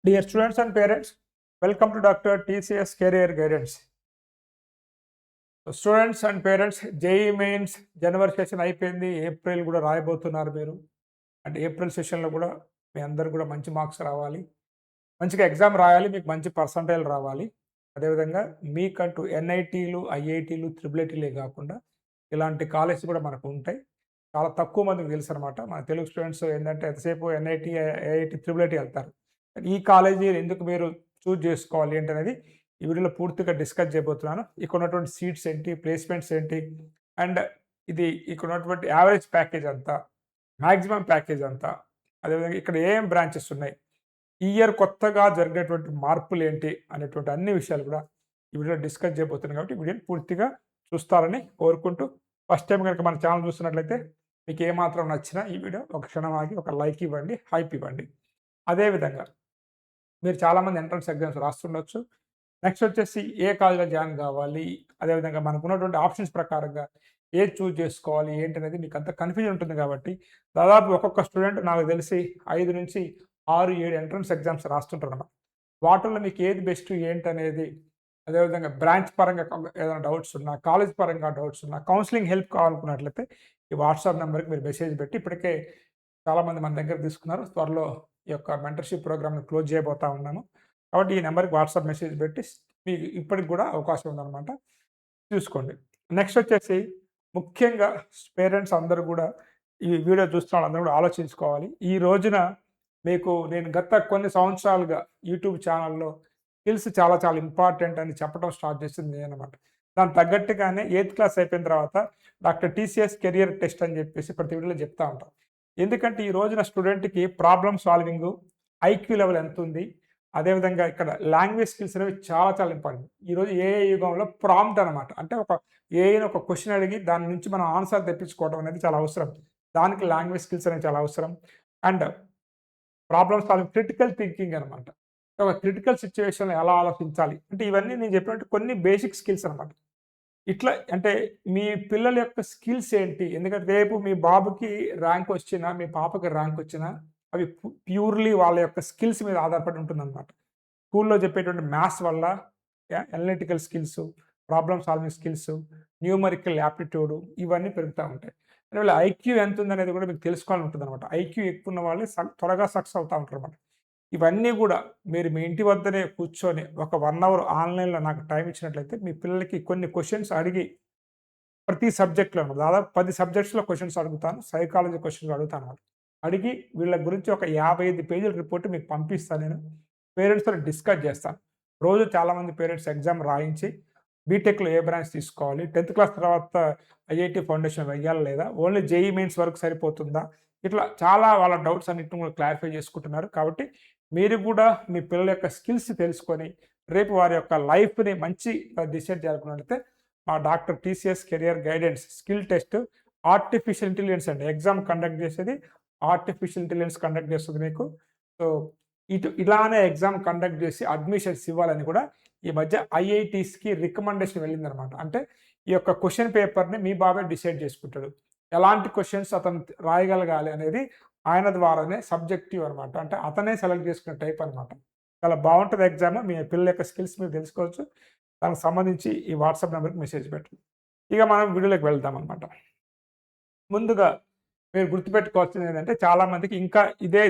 Dear students and parents, welcome to Dr. TCS Career Guidance. Students and parents JEE mains January session అయిపోయింది. April కూడా రాయబోతున్నారు మీరు. అంటే April సెషన్లో కూడా మీ అందరు కూడా మంచి మార్క్స్ రావాలి, మంచిగా ఎగ్జామ్ రాయాలి, మీకు మంచి పర్సంటైల్ రావాలి. అదేవిధంగా మీకంటూ ఎన్ఐటీలు, ఐఐటీలు, ట్రిపుల్ ఐటీలే కాకుండా ఇలాంటి కాలేజ్ కూడా మనకు ఉంటాయి. చాలా తక్కువ మందికి తెలుసు అనమాట. మన తెలుగు స్టూడెంట్స్ ఏంటంటే ఎంతసేపు ఎన్ఐటీ, ఐఐటీ, ట్రిపుల్ ఐటీ వెళ్తారు. ఈ కాలేజీ ఎందుకు మీరు చూజ్ చేసుకోవాలి ఏంటనేది ఈ వీడియోలో పూర్తిగా డిస్కస్ చేయబోతున్నాను. ఇక్కడ ఉన్నటువంటి సీట్స్ ఏంటి, ప్లేస్మెంట్స్ ఏంటి, అండ్ ఇది ఇక్కడ ఉన్నటువంటి యావరేజ్ ప్యాకేజ్ అంతా, మ్యాక్సిమం ప్యాకేజ్ అంతా, అదేవిధంగా ఇక్కడ ఏం బ్రాంచెస్ ఉన్నాయి, ఈ ఇయర్ కొత్తగా జరిగేటువంటి మార్పులు ఏంటి అనేటువంటి అన్ని విషయాలు కూడా ఈ వీడియోలో డిస్కస్ చేయబోతున్నాను. కాబట్టి వీడియోని పూర్తిగా చూస్తారని కోరుకుంటూ, ఫస్ట్ టైం కనుక మన ఛానల్ చూస్తున్నట్లయితే మీకు ఏమాత్రం నచ్చినా ఈ వీడియో ఒక క్షణం ఆగి ఒక లైక్ ఇవ్వండి, హైప్ ఇవ్వండి. అదేవిధంగా మీరు చాలామంది ఎంట్రన్స్ ఎగ్జామ్స్ రాస్తుండొచ్చు. నెక్స్ట్ వచ్చేసి ఏ కాలేజ్లో జాయిన్ కావాలి, అదేవిధంగా మనకు ఉన్నటువంటి ఆప్షన్స్ ప్రకారంగా ఏది చూజ్ చేసుకోవాలి ఏంటనేది మీకు అంత కన్ఫ్యూజన్ ఉంటుంది. కాబట్టి దాదాపు ఒక్కొక్క స్టూడెంట్ నాకు తెలిసి 5 నుంచి 6, 7 ఎంట్రన్స్ ఎగ్జామ్స్ రాస్తుంటారు అన్నమాట. వాటిల్లో మీకు ఏది బెస్ట్ ఏంటనేది, అదేవిధంగా బ్రాంచ్ పరంగా ఏదైనా డౌట్స్ ఉన్నా, కాలేజ్ పరంగా డౌట్స్ ఉన్నా, కౌన్సిలింగ్ హెల్ప్ కావాలనుకున్నట్లయితే ఈ వాట్సాప్ నెంబర్కి మీరు మెసేజ్ పెట్టి, ఇప్పటికే చాలామంది మన దగ్గర తీసుకున్నారు. త్వరలో ఈ యొక్క మెంటర్షిప్ ప్రోగ్రామ్ని క్లోజ్ చేయబోతా ఉన్నాను. కాబట్టి ఈ నెంబర్కి వాట్సాప్ మెసేజ్ పెట్టి మీకు ఇప్పటికి కూడా అవకాశం ఉందన్నమాట, చూసుకోండి. నెక్స్ట్ వచ్చేసి ముఖ్యంగా పేరెంట్స్ అందరూ కూడా ఈ వీడియో చూస్తున్న వాళ్ళందరూ కూడా ఆలోచించుకోవాలి. ఈ రోజున మీకు నేను గత కొన్ని సంవత్సరాలుగా యూట్యూబ్ ఛానల్లో స్కిల్స్ చాలా చాలా ఇంపార్టెంట్ అని చెప్పడం స్టార్ట్ చేసింది నేనమాట. దానికి తగ్గట్టుగానే 8th క్లాస్ అయిపోయిన తర్వాత డాక్టర్ టీసీఎస్ కెరియర్ టెస్ట్ అని చెప్పేసి ప్రతి వీడియోలో చెప్తా ఉంటాం. ఎందుకంటే ఈ రోజున స్టూడెంట్కి ప్రాబ్లమ్ సాల్వింగ్, ఐక్యూ లెవెల్ ఎంత ఉంది, అదేవిధంగా ఇక్కడ లాంగ్వేజ్ స్కిల్స్ అనేవి చాలా చాలా ఇంపార్టెంట్. ఈరోజు ఏఐ యుగంలో ప్రాంప్ట్ అనమాట, అంటే ఒక ఏఐని ఒక క్వశ్చన్ అడిగి దాని నుంచి మనం ఆన్సర్ తెప్పించుకోవడం అనేది చాలా అవసరం. దానికి లాంగ్వేజ్ స్కిల్స్ అనేవి చాలా అవసరం. And problem solving, critical thinking అనమాట. ఒక క్రిటికల్ సిచ్యువేషన్లో ఎలా ఆలోచించాలి అంటే ఇవన్నీ నేను చెప్పినట్టు కొన్ని బేసిక్ స్కిల్స్ అనమాట. ఇట్లా అంటే మీ పిల్లల యొక్క స్కిల్స్ ఏంటి, ఎందుకంటే రేపు మీ బాబుకి ర్యాంక్ వచ్చినా, మీ పాపకి ర్యాంక్ వచ్చినా అవి ప్యూర్లీ వాళ్ళ యొక్క స్కిల్స్ మీద ఆధారపడి ఉంటుందన్నమాట. స్కూల్లో చెప్పేటువంటి మ్యాథ్స్ వల్ల analytical skills, problem solving skills, numerical aptitude ఇవన్నీ పెరుగుతూ ఉంటాయి. అందువల్ల ఐక్యూ ఎంత ఉందనేది కూడా మీకు తెలుసుకోవాలని ఉంటుంది అనమాట. ఐక్యూ ఎక్కువ ఉన్న వాళ్ళే త్వరగా సక్సెస్ అవుతూ ఉంటారు అనమాట. ఇవన్నీ కూడా మీరు మీ ఇంటి వద్దనే కూర్చొని ఒక 1 అవర్ ఆన్లైన్లో నాకు టైం ఇచ్చినట్లయితే మీ పిల్లలకి కొన్ని క్వశ్చన్స్ అడిగి, ప్రతి సబ్జెక్ట్లో దాదాపు 10 సబ్జెక్ట్స్లో క్వశ్చన్స్ అడుగుతాను, సైకాలజీ క్వశ్చన్స్ అడుగుతాను అనమాట. అడిగి వీళ్ళ గురించి ఒక 55 పేజీల రిపోర్ట్ మీకు పంపిస్తాను. నేను పేరెంట్స్తో డిస్కస్ చేస్తాను. రోజు చాలామంది పేరెంట్స్ ఎగ్జామ్ రాయించి బీటెక్లో ఏ బ్రాంచ్ తీసుకోవాలి, 10th క్లాస్ తర్వాత ఐఐటీ ఫౌండేషన్ వెయ్యాలా లేదా, ఓన్లీ జేఈ మెయిన్స్ వరకు సరిపోతుందా, ఇట్లా చాలా వాళ్ళ డౌట్స్ అన్నింటిని కూడా క్లారిఫై చేసుకుంటున్నారు. కాబట్టి మీరు కూడా మీ పిల్లల యొక్క స్కిల్స్ తెలుసుకొని రేపు వారి యొక్క లైఫ్ని మంచి డిసైడ్ చేయాలనుకున్నట్లయితే మా doctor TCS career guidance skill test artificial intelligence అండి ఎగ్జామ్ కండక్ట్ చేసేది. ఆర్టిఫిషియల్ ఇంటెలిజెన్స్ కండక్ట్ చేస్తుంది మీకు. సో ఇలానే ఎగ్జామ్ కండక్ట్ చేసి అడ్మిషన్స్ ఇవ్వాలని కూడా ఈ మధ్య ఐఐటీస్కి రికమెండేషన్ వెళ్ళిందనమాట. అంటే ఈ యొక్క క్వశ్చన్ పేపర్ని మీ బాబే డిసైడ్ చేసుకుంటాడు, ఎలాంటి క్వశ్చన్స్ అతను రాయగలగాలి అనేది ఆయన ద్వారానే సబ్జెక్టివ్ అనమాట. అంటే అతనే సెలెక్ట్ చేసుకునే టైప్ అనమాట. చాలా బాగుంటుంది ఎగ్జామ్. మీ పిల్లల యొక్క స్కిల్స్ మీరు తెలుసుకోవచ్చు. దానికి సంబంధించి ఈ వాట్సాప్ నెంబర్కి మెసేజ్ పెట్టండి. ఇక మనం వీడియోలోకి వెళ్దాం అనమాట. ముందుగా మీరు గుర్తుపెట్టుకోవాల్సింది ఏంటంటే చాలామందికి ఇంకా ఇదే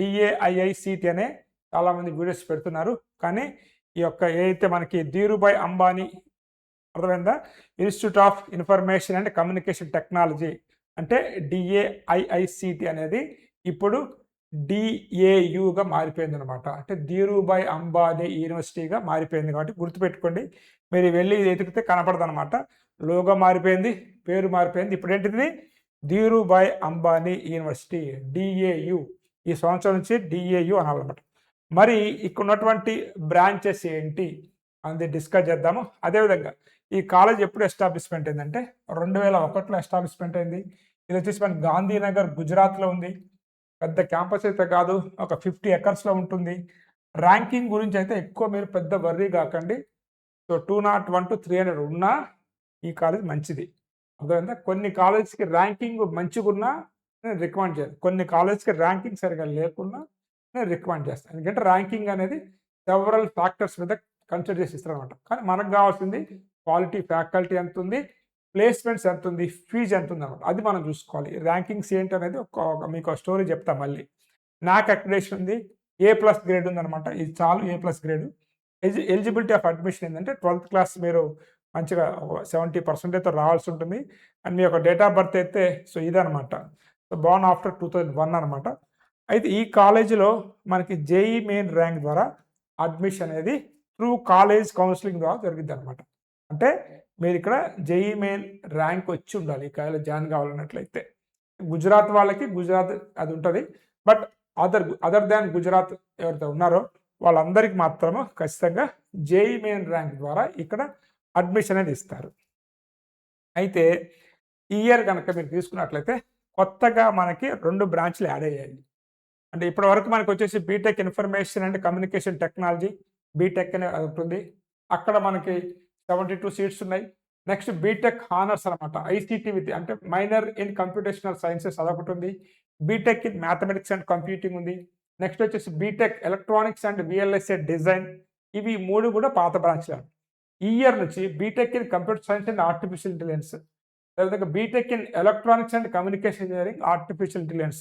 DAIICT అనే చాలామంది వీడియోస్ పెడుతున్నారు. కానీ ఈ యొక్క ఏదైతే మనకి ధీరుభాయ్ అంబానీ, అర్థమైందా, institute of information and communication technology అంటే DAIICT అనేది ఇప్పుడు DAUగా మారిపోయింది అనమాట. అంటే ధీరుభాయ్ అంబానీ యూనివర్సిటీగా మారిపోయింది. కాబట్టి గుర్తుపెట్టుకోండి, మీరు వెళ్ళి ఎతికితే కనపడదు అనమాట. లోగో మారిపోయింది, పేరు మారిపోయింది. ఇప్పుడు ఏంటిది, ధీరుభాయ్ అంబానీ యూనివర్సిటీ DAU. ఈ సంవత్సరం నుంచి DAU అనాలన్నమాట. మరి ఇక్కడ ఉన్నటువంటి బ్రాంచెస్ ఏంటి అనేది డిస్కస్ చేద్దాము. అదేవిధంగా ఈ కాలేజ్ ఎప్పుడు ఎస్టాబ్లిష్మెంట్ అయిందంటే 2001లో ఎస్టాబ్లిష్మెంట్ అయింది. ఇది వచ్చేసి మన గాంధీనగర్ గుజరాత్లో ఉంది. పెద్ద క్యాంపస్ అయితే కాదు, ఒక 50 ఎకర్స్లో ఉంటుంది. ర్యాంకింగ్ గురించి అయితే ఎక్కువ మీరు పెద్ద వర్రీ కాకండి. సో 201 to 300 ఉన్నా ఈ కాలేజ్ మంచిది. అర్థమైందా. కొన్ని కాలేజ్కి ర్యాంకింగ్ మంచిగా ఉన్నా నేను రికమెండ్ చేయను, కొన్ని కాలేజ్కి ర్యాంకింగ్ సరిగా లేకున్నా నేను రికమెండ్ చేస్తాను. ఎందుకంటే ర్యాంకింగ్ అనేది సెవరల్ ఫ్యాక్టర్స్ మీద కన్సిడర్ చేసి ఇస్తారనమాట. కానీ మనకు కావాల్సింది క్వాలిటీ, ఫ్యాకల్టీ ఎంత ఉంది, ప్లేస్మెంట్స్ ఎంత ఉంది, ఫీజు ఎంత ఉంది అనమాట. అది మనం చూసుకోవాలి. ర్యాంకింగ్స్ ఏంటి అనేది మీకు స్టోరీ చెప్తా మళ్ళీ. నాకు అక్రిడేషన్ ఉంది, A+ గ్రేడ్ ఉందనమాట. ఇది చాలు A+ grade. Eligibility of admission ఏంటంటే 12th క్లాస్ మీరు మంచిగా 70% అయితే రావాల్సి ఉంటుంది. అండ్ మీ యొక్క డేట్ ఆఫ్ బర్త్ అయితే సో ఇదనమాట. సో బోర్న్ ఆఫ్టర్ 2001 అనమాట. అయితే ఈ కాలేజీలో మనకి జేఈ మెయిన్ ర్యాంక్ ద్వారా అడ్మిషన్ అనేది త్రూ కాలేజ్ కౌన్సిలింగ్ ద్వారా జరిగిద్దనమాట. అంటే మీరు ఇక్కడ జేఈ మెయిన్ ర్యాంక్ వచ్చి ఉండాలి ఈ కాలేజ్ జాయిన్ కావాలన్నట్లయితే. గుజరాత్ వాళ్ళకి గుజరాత్ అది ఉంటుంది. బట్ అదర్ దాన్ గుజరాత్ ఎవరైతే ఉన్నారో వాళ్ళందరికీ మాత్రము ఖచ్చితంగా జేఈ మెయిన్ ర్యాంక్ ద్వారా ఇక్కడ అడ్మిషన్ అనేది ఇస్తారు. అయితే ఈ ఇయర్ కనుక మీరు తీసుకున్నట్లయితే కొత్తగా మనకి 2 బ్రాంచ్లు యాడ్ అయ్యాయి. అంటే ఇప్పటి వరకు మనకు వచ్చేసి BTech information and communication technology BTech అనే ఉంటుంది. అక్కడ మనకి 72 సీట్స్ ఉన్నాయి. నెక్స్ట్ బీటెక్ హానర్స్ అనమాట. ఐసీటీ విత్ అంటే మైనర్ ఇన్ కంప్యూటేషనల్ సైన్సెస్ అదొకటి ఉంది. BTech in mathematics and computing ఉంది. నెక్స్ట్ వచ్చేసి BTech electronics and VLSI design. ఇవి 3 కూడా పాత బ్రాంచ్లు. ఈ ఇయర్ నుంచి BTech in computer science and artificial intelligence, అదేవిధంగా BTech in electronics and communication engineering artificial intelligence.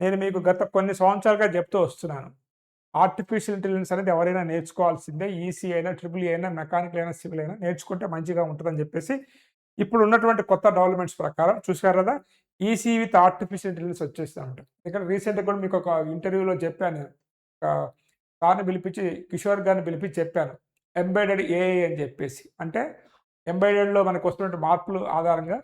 నేను మీకు గత కొన్ని సంవత్సరాలుగా చెప్తూ వస్తున్నాను. ఆర్టిఫిషియల్ ఇంటెలిజెన్స్ అనేది ఎవరైనా నేర్చుకోవాల్సిందే. ఈసీ అయినా, ట్రిపుల్ అయినా, మెకానికల్ అయినా, సివిల్ అయినా నేర్చుకుంటే మంచిగా ఉంటుందని చెప్పేసి ఇప్పుడు ఉన్నటువంటి కొత్త డెవలప్మెంట్స్ ప్రకారం చూసారు కదా, ఈసీ విత్ ఆర్టిఫిషియల్ ఇంటెలిజెన్స్ వచ్చేస్తామంట. ఇక్కడ రీసెంట్గా కూడా మీకు ఒక ఇంటర్వ్యూలో చెప్పాను. సార్ని పిలిపించి, కిషోర్ గారిని పిలిపించి చెప్పాను ఎంబెడెడ్ ఏఐ అని చెప్పేసి. అంటే ఎంబెడెడ్లో మనకు వస్తున్న మార్పులు ఆధారంగా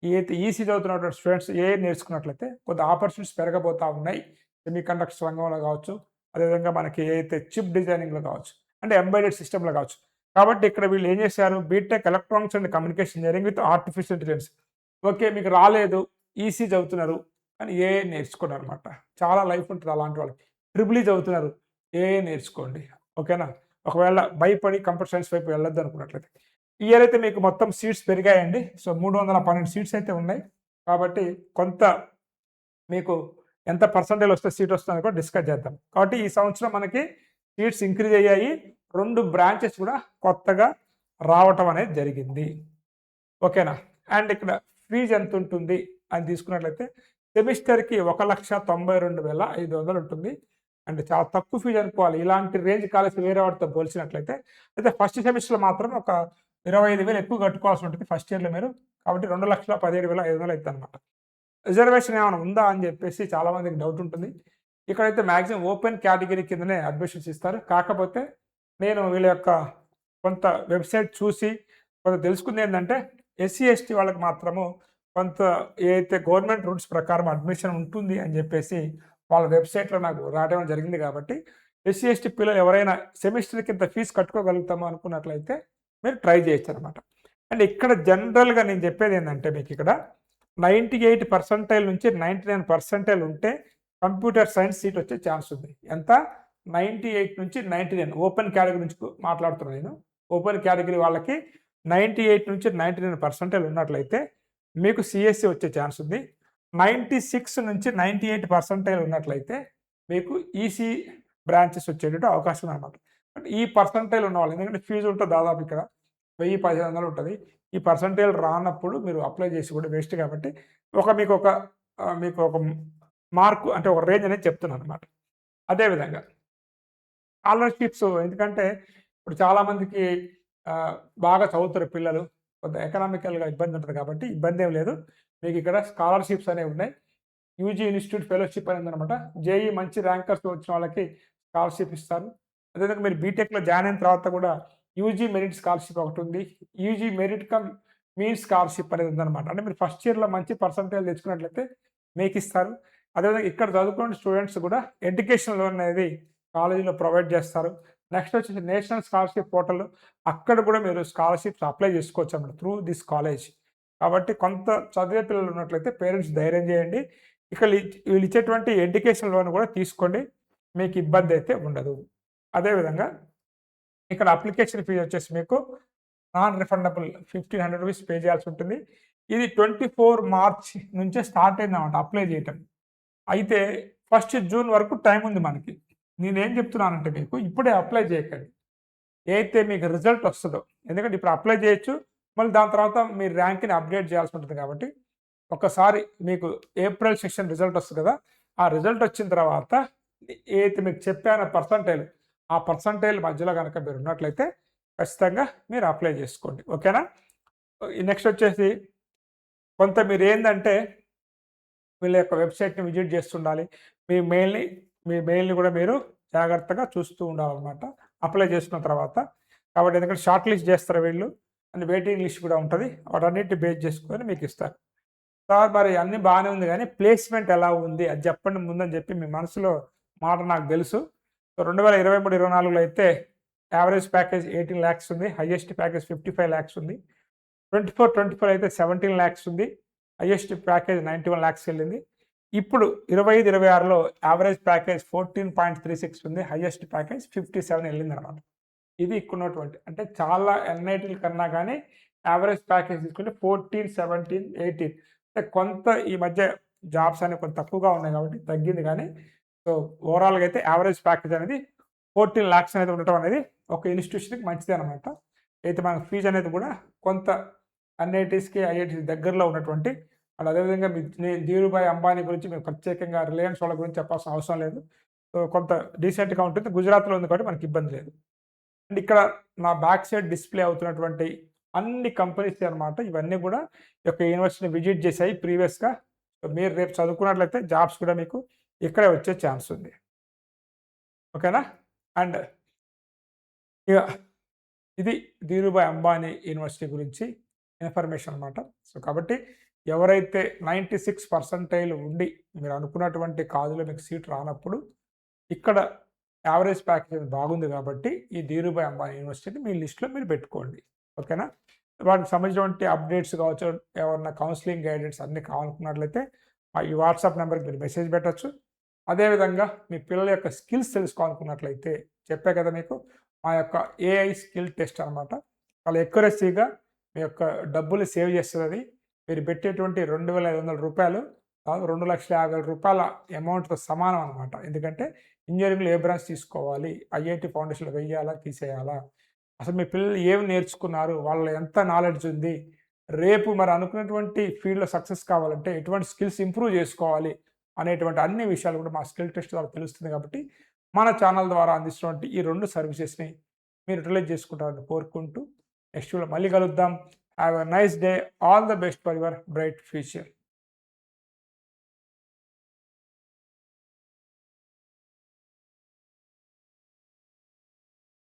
ఏదైతే ఈసీ చదువుతున్నటువంటి స్టూడెంట్స్ ఏఐ నేర్చుకున్నట్లయితే కొంత ఆపర్చునిటీస్ పెరగబోతూ ఉన్నాయి. సెమీ కండక్టర్స్ రంగంలో కావచ్చు, అదేవిధంగా మనకి ఏదైతే చిప్ డిజైనింగ్లో కావచ్చు, అంటే ఎంబెడెడ్ సిస్టంలో కావచ్చు. కాబట్టి ఇక్కడ వీళ్ళు ఏం చేశారు, BTech electronics and communication engineering with artificial intelligence. Okay, మీకు రాలేదు, ఈసీ చదువుతున్నారు కానీ ఏఐ నేర్చుకోండి అనమాట. చాలా లైఫ్ ఉంటుంది అలాంటి వాళ్ళకి. ట్రిపుల్ ఈ చదువుతున్నారు, ఏఐ నేర్చుకోండి. ఓకేనా. ఒకవేళ భయపడి కంప్యూటర్ సైన్స్ వైపు వెళ్ళొద్దు అనుకున్నట్లయితే ఈ ఇయర్ అయితే మీకు మొత్తం సీట్స్ పెరిగాయండి. సో 312 సీట్స్ అయితే ఉన్నాయి. కాబట్టి కొంత మీకు ఎంత పర్సంటేజ్ వస్తే సీట్ వస్తుందో కూడా డిస్కస్ చేద్దాం. కాబట్టి ఈ సంవత్సరం మనకి సీట్స్ ఇంక్రీజ్ అయ్యాయి. 2 బ్రాంచెస్ కూడా కొత్తగా రావటం అనేది జరిగింది. ఓకేనా. అండ్ ఇక్కడ ఫీజు ఎంత ఉంటుంది అని తీసుకున్నట్లయితే సెమిస్టర్కి 1,92,500 ఉంటుంది. అంటే చాలా తక్కువ ఫీజు అనుకోవాలి. ఇలాంటి రేంజ్ కాలేజ్ వేరే వాటితో పోల్చినట్లయితే. అయితే ఫస్ట్ సెమిస్టర్లో మాత్రం ఒక 25,000 ఎక్కువ కట్టుకోవాల్సి ఉంటుంది ఫస్ట్ ఇయర్లో మీరు. కాబట్టి 2,17,500 అవుతుంది అనమాట. రిజర్వేషన్ ఏమైనా ఉందా అని చెప్పేసి చాలామందికి డౌట్ ఉంటుంది. ఇక్కడైతే మ్యాక్సిమం ఓపెన్ కేటగిరీ కిందనే అడ్మిషన్స్ ఇస్తారు. కాకపోతే నేను వీళ్ళ యొక్క కొంత వెబ్సైట్ చూసి కొంత తెలుసుకుంది ఏంటంటే ఎస్సీ ఎస్టీ వాళ్ళకి మాత్రము కొంత ఏదైతే గవర్నమెంట్ రూల్స్ ప్రకారం అడ్మిషన్ ఉంటుంది అని చెప్పేసి వాళ్ళ వెబ్సైట్లో నాకు రావడం జరిగింది. కాబట్టి ఎస్సీ ఎస్టీ పిల్లలు ఎవరైనా సెమిస్టర్కి ఇంత ఫీజు కట్టుకోగలుగుతామో అనుకున్నట్లయితే మీరు ట్రై చేయొచ్చు అనమాట. అండ్ ఇక్కడ జనరల్గా నేను చెప్పేది ఏంటంటే మీకు ఇక్కడ 98% నుంచి 99% ఉంటే కంప్యూటర్ సైన్స్ సీట్ వచ్చే ఛాన్స్ ఉంది. ఎంత? 98 నుంచి 99 ఓపెన్ కేటగిరీ నుంచి మాట్లాడుతున్నాను నేను. ఓపెన్ కేటగిరీ వాళ్ళకి 98 నుంచి 99% ఉన్నట్లయితే మీకు సిఎస్సి వచ్చే ఛాన్స్ ఉంది. 96 నుంచి 98% ఉన్నట్లయితే మీకు ఈసీ బ్రాంచెస్ వచ్చేటట్టు అవకాశం అనమాట. ఈ పర్సంటైల్ ఉన్న వాళ్ళు, ఎందుకంటే ఫీజు ఉంటుంది దాదాపు ఇక్కడ 1000-1500 ఉంటుంది. ఈ పర్సంటైల్ రానప్పుడు మీరు అప్లై చేసి కూడా వేస్ట్. కాబట్టి మీకు ఒక మార్కు అంటే ఒక రేంజ్ అనేది చెప్తున్నాను అనమాట. అదేవిధంగా స్కాలర్షిప్స్, ఎందుకంటే ఇప్పుడు చాలామందికి బాగా చదువుతారు పిల్లలు, కొంత ఎకనామికల్గా ఇబ్బంది ఉంటుంది. కాబట్టి ఇబ్బంది ఏం లేదు. మీకు ఇక్కడ స్కాలర్షిప్స్ అనేవి ఉన్నాయి. యూజీ ఇన్స్టిట్యూట్ ఫెలోషిప్ అనేది అనమాట. జేఈ మంచి ర్యాంకర్స్ వచ్చిన వాళ్ళకి స్కాలర్షిప్ ఇస్తారు. అదేవిధంగా మీరు బీటెక్లో జాయిన్ అయిన తర్వాత కూడా యూజీ మెరిట్ స్కాలర్షిప్ ఒకటి ఉంది. UG merit come mean scholarship అనేది ఉందన్నమాట. అంటే మీరు ఫస్ట్ ఇయర్లో మంచి పర్సంటేజ్ తెచ్చుకున్నట్లయితే మీకు ఇస్తారు. అదేవిధంగా ఇక్కడ చదువుకున్న స్టూడెంట్స్ కూడా ఎడ్యుకేషన్ లోన్ అనేది కాలేజీలో ప్రొవైడ్ చేస్తారు. నెక్స్ట్ వచ్చేసి నేషనల్ స్కాలర్షిప్ పోర్టల్, అక్కడ కూడా మీరు స్కాలర్షిప్స్ అప్లై చేసుకోవచ్చు అన్నమాట త్రూ దిస్ కాలేజ్. కాబట్టి కొంత చదివే పిల్లలు ఉన్నట్లయితే పేరెంట్స్ ధైర్యం చేయండి. ఇక్కడ వీళ్ళు ఇచ్చేటువంటి ఎడ్యుకేషన్ లోన్ కూడా తీసుకోండి, మీకు ఇబ్బంది అయితే ఉండదు. అదేవిధంగా ఇక్కడ అప్లికేషన్ ఫీజు వచ్చేసి మీకు నాన్ రిఫండబుల్ 1,500 రూపీస్ పే చేయాల్సి ఉంటుంది. ఇది 24 మార్చ్ నుంచే స్టార్ట్ అయిందన్నమాట అప్లై చేయటం. అయితే 1 జూన్ వరకు టైం ఉంది మనకి. నేనేం చెప్తున్నానంటే మీకు ఇప్పుడే అప్లై చేయకండి. ఏదైతే మీకు రిజల్ట్ వస్తదో, ఎందుకంటే ఇప్పుడు అప్లై చేయొచ్చు. మళ్ళీ దాని తర్వాత మీ ర్యాంక్‌ని అప్డేట్ చేయాల్సి ఉంటుంది కాబట్టి, ఒక్కసారి మీకు ఏప్రిల్ సెషన్ రిజల్ట్ వస్తది కదా! ఆ రిజల్ట్ వచ్చిన తర్వాత ఏదైతే మీకు చెప్పానో పర్సెంటైల్, ఆ పర్సెంటైల్ మధ్యలో గనక మీరున్నట్లయితే ఖచ్చితంగా మీరు అప్లై చేసుకోండి. ఓకేనా? నెక్స్ట్ వచ్చేసి కొంత మీరేందంటే వీళ్ళ యొక్క వెబ్‌సైట్‌ని విజిట్ చేస్తుండాలి. మీ మెయిల్‌ని మీ మెయిల్‌ని కూడా మీరు జాగ్రత్తగా చూస్తూ ఉండాలనమాట. అప్లై చేసుకున్న తర్వాత. కాబట్టి ఎందుకంటే షార్ట్ లిస్ట్ చేస్తారు వీళ్ళు. అండ్ వెయిటింగ్ లిస్ట్ కూడా ఉంటది. వాటన్నిటిని బేస్ చేసుకొని మీకిస్తారు. సార్ మరి అన్నీ బానే ఉంది గానీ ప్లేస్‌మెంట్ ఎలా ఉంది? అది చెప్పండి ముందని చెప్పి మీ మనసులో మాట నాకు తెలుసు. సో 2023, 24లో అయితే యావరేజ్ ప్యాకేజ్ 18,00,000 ఉంది. హైయెస్ట్ ప్యాకేజ్ 55,00,000 ఉంది. 24, 25 అయితే 17,00,000 ఉంది. Highest package 91,00,000 ఎళ్ళింది. ఇప్పుడు 25, 26లో యావరేజ్ ప్యాకేజ్ 14.36 ఉంది. Highest package 57 ఎళ్ళిందనమాట. ఇది ఇక్కడున్నటువంటి అంటే చాలా ఎన్‌ఐటీల కన్నా గాని యావరేజ్ ప్యాకేజ్ తీసుకుంటే 14, 17, 18 అంటే కొంత ఈ మధ్య జాబ్స్ అనేవి కొంచెం తక్కువగా ఉన్నాయి కాబట్టి తగ్గింది గానీ, సో ఓవరాల్‌గా అయితే యావరేజ్ ప్యాకేజ్ అనేది 14,00,000 అనేది ఉండటం అనేది ఒక ఇన్‌స్టిట్యూషన్‌కి మంచిదే అనమాట. అయితే మనకు ఫీజ్ అనేది కూడా కొంత ఎన్‌ఐటీస్‌కి, ఐఐటీస్ దగ్గరలో ఉన్నటువంటి అండ్ అదేవిధంగా ధీరుభాయ్ అంబానీ గురించి మేము ప్రత్యేకంగా రిలయన్స్ వాళ్ళ గురించి చెప్పాల్సిన అవసరం లేదు. సో కొంత డీసెంట్‌గా ఉంటుంది. గుజరాత్‌లో ఉంది కాబట్టి మనకి ఇబ్బంది లేదు. అండ్ ఇక్కడ నా బ్యాక్ సైడ్ డిస్‌ప్లే అవుతున్నటువంటి అన్ని కంపెనీస్ అన్నమాట. ఇవన్నీ గూడా ఈ యొక్క యూనివర్సిటీని విజిట్ చేశాయి ప్రీవియస్‌గా. సో, మీరు రేపు చదువుకున్నట్లయితే జాబ్స్ కూడా మీకు ఇక్కడే వచ్చే ఛాన్స్ ఉంది. ఓకేనా? అండ్ ఇగ ఇది ధీరుభాయ్ అంబానీ యూనివర్సిటీ గురించి ఇన్ఫర్మేషన్ అన్నమాట. సో, కాబట్టి ఎవరైతే 96% ఉండి మీరు అనుకున్నటువంటి కాలేజ్‌లో మీకు సీట్ రానప్పుడు ఇక్కడ యావరేజ్ ప్యాకేజ్ బాగుంది కాబట్టి, ఈ ధీరుభాయ్ అంబానీ యూనివర్సిటీని మీ లిస్ట్‌లో మీరు పెట్టుకోండి. ఓకేనా? వాటికి సంబంధించినటువంటి అప్డేట్స్ కావచ్చు, ఏమన్నా కౌన్సెలింగ్ గైడెన్స్ అన్నీ కావాలనుకున్నట్లయితే ఈ వాట్సాప్ నంబర్‌కి మీరు మెసేజ్ పెట్టొచ్చు. అదేవిధంగా మీ పిల్లల యొక్క స్కిల్స్ తెలుసుకోవాలనుకున్నట్లయితే చెప్పా కదా మీకు మా యొక్క ఏఐ స్కిల్ టెస్ట్ అనమాట. చాలా అక్యురసీగా మీ యొక్క డబ్బులు సేవ్ చేస్తదది. మీరు పెట్టేటువంటి రూ. 2,500 రూ. 2,50,000 అమౌంట్‌తో సమానం అనమాట. ఎందుకంటే ఇంజినీరింగ్‌లో ఏ బ్రాంచ్ తీసుకోవాలి? ఐఐటీ ఫౌండేషన్‌లో వెయ్యాలా? తీసేయాలా? అసలు మీ పిల్లలు ఏమి నేర్చుకున్నారు? వాళ్ళలో ఎంత నాలెడ్జ్ ఉంది? రేపు మరి అనుకున్నటువంటి ఫీల్డ్‌లో సక్సెస్ కావాలంటే ఎటువంటి స్కిల్స్ ఇంప్రూవ్ చేసుకోవాలి? అనేటువంటి అన్ని విషయాలు కూడా మా స్కిల్ టెస్ట్ ద్వారా తెలుస్తుంది కాబట్టి, మన ఛానల్ ద్వారా అందిస్తున్నటువంటి ఈ 2 సర్వీసెస్‌ని మీరు యుటిలైజ్ చేసుకుంటారని కోరుకుంటూ నెక్స్ట్ వీడియోలో మళ్ళీ కలుద్దాం. Have a nice day. All the best for your bright future.